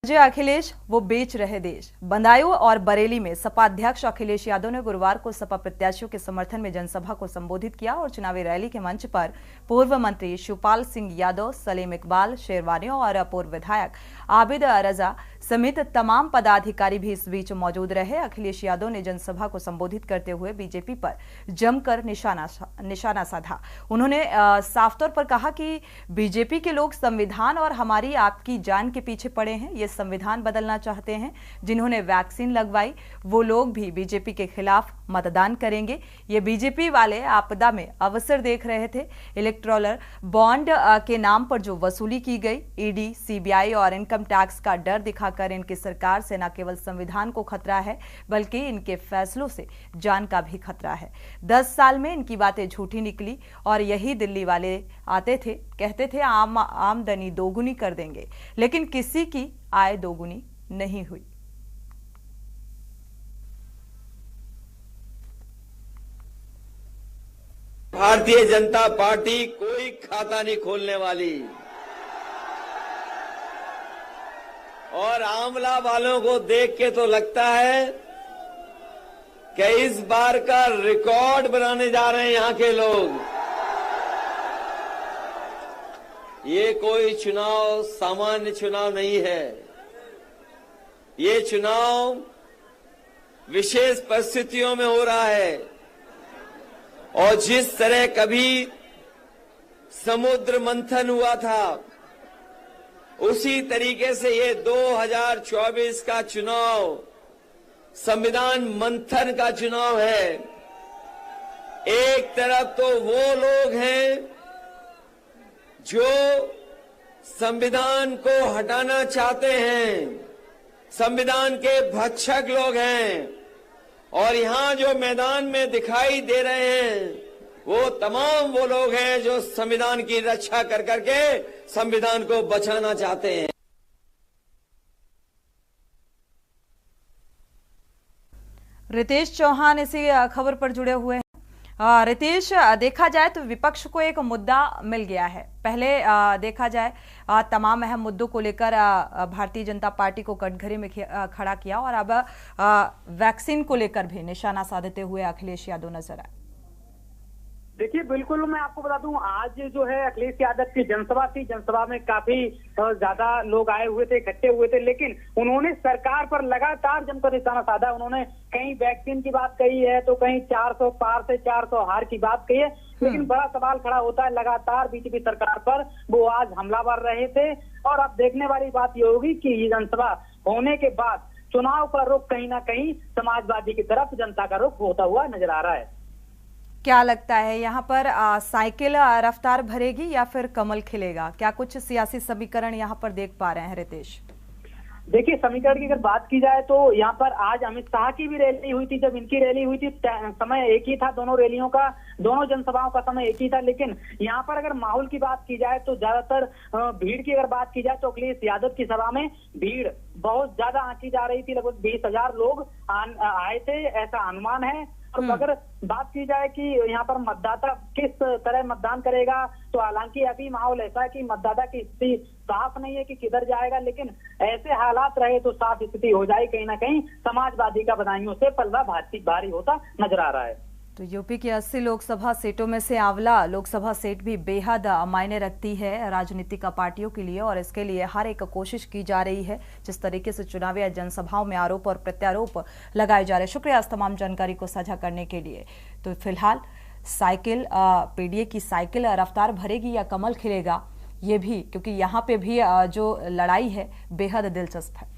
जो अखिलेश वो बेच रहे देश। बदायूं और बरेली में सपा अध्यक्ष अखिलेश यादव ने गुरुवार को सपा प्रत्याशियों के समर्थन में जनसभा को संबोधित किया और चुनावी रैली के मंच पर पूर्व मंत्री शिवपाल सिंह यादव, सलीम इकबाल शेरवानियों और पूर्व विधायक आबिद रजा समेत तमाम पदाधिकारी भी इस बीच मौजूद रहे। अखिलेश यादव ने जनसभा को संबोधित करते हुए बीजेपी पर जमकर निशाना साधा। उन्होंने साफ तौर पर कहा कि बीजेपी के लोग संविधान और हमारी आपकी जान के पीछे पड़े हैं। ये संविधान बदलना चाहते हैं। जिन्होंने वैक्सीन लगवाई वो लोग भी बीजेपी के खिलाफ मतदान करेंगे। ये बीजेपी वाले आपदा में अवसर देख रहे थे। इलेक्टोरल बॉन्ड के नाम पर जो वसूली की गई, ईडी, सीबीआई और इनकम टैक्स का डर दिखाकर इनकी सरकार से न केवल संविधान को खतरा है बल्कि इनके फैसलों से जान का भी खतरा है। 10 साल में इनकी बातें झूठी निकली और यही दिल्ली वाले आते थे, कहते थे आमदनी दोगुनी कर देंगे, लेकिन किसी की आय दोगुनी नहीं हुई। भारतीय जनता पार्टी कोई खाता नहीं खोलने वाली और आंवला वालों को देख के तो लगता है कि इस बार का रिकॉर्ड बनाने जा रहे हैं यहां के लोग। ये कोई चुनाव सामान्य चुनाव नहीं है। ये चुनाव विशेष परिस्थितियों में हो रहा है और जिस तरह कभी समुद्र मंथन हुआ था उसी तरीके से ये 2024 का चुनाव संविधान मंथन का चुनाव है। एक तरफ तो वो लोग हैं जो संविधान को हटाना चाहते हैं, संविधान के भक्षक लोग हैं, और यहां जो मैदान में दिखाई दे रहे हैं वो तमाम वो लोग हैं जो संविधान की रक्षा कर करके संविधान को बचाना चाहते हैं। रितेश चौहान इसी खबर पर जुड़े हुए हैं। रितेश, देखा जाए तो विपक्ष को एक मुद्दा मिल गया है। पहले देखा जाए तमाम अहम मुद्दों को लेकर भारतीय जनता पार्टी को कटघरे में खड़ा किया और अब वैक्सीन को लेकर भी निशाना साधते हुए अखिलेश यादव नजर आए। देखिए, बिल्कुल मैं आपको बता दूं, आज जो है अखिलेश यादव की जनसभा थी। जनसभा में काफी ज्यादा लोग आए हुए थे, इकट्ठे हुए थे, लेकिन उन्होंने सरकार पर लगातार जमकर निशाना साधा। उन्होंने कहीं वैक्सीन की बात कही है तो कहीं 400 पार से 400 हार की बात कही है, लेकिन बड़ा सवाल खड़ा होता है लगातार बीजेपी सरकार पर। वो आज हमलावर रहे थे और अब देखने वाली बात ये होगी कि ये जनसभा होने के बाद चुनाव का रुख कहीं ना कहीं समाजवादी की तरफ जनता का रुख होता हुआ नजर आ रहा है। क्या लगता है यहाँ पर साइकिल रफ्तार भरेगी या फिर कमल खिलेगा? क्या कुछ सियासी समीकरण यहाँ पर देख पा रहे हैं रितेश? देखिए, समीकरण की अगर बात की जाए तो यहाँ पर आज अमित शाह की भी रैली हुई थी। जब इनकी रैली हुई थी समय एक ही था, दोनों रैलियों का, दोनों जनसभाओं का समय एक ही था, लेकिन यहाँ पर अगर माहौल की बात की जाए तो ज्यादातर भीड़ की अगर बात की जाए तो अखिलेश यादव की सभा में भीड़ बहुत ज्यादा आंकी जा रही थी। लगभग 20,000 लोग आए थे, ऐसा अनुमान है। और अगर बात की जाए कि यहाँ पर मतदाता किस तरह मतदान करेगा तो हालांकि अभी माहौल ऐसा है कि मतदाता की स्थिति साफ नहीं है कि किधर जाएगा, लेकिन ऐसे हालात रहे तो साफ स्थिति हो जाए। कहीं ना कहीं समाजवादी का बदायूं से पलड़ा भारी होता नजर आ रहा है। तो यूपी की 80 लोकसभा सीटों में से आंवला लोकसभा सीट भी बेहद मायने रखती है राजनीतिक पार्टियों के लिए और इसके लिए हर एक कोशिश की जा रही है। जिस तरीके से चुनावी जनसभाओं में आरोप और प्रत्यारोप लगाए जा रहे हैं। शुक्रिया इस तमाम जानकारी को साझा करने के लिए। तो फिलहाल साइकिल पीडीए की साइकिल रफ्तार भरेगी या कमल खिलेगा, ये भी, क्योंकि यहाँ पे भी जो लड़ाई है बेहद दिलचस्प है।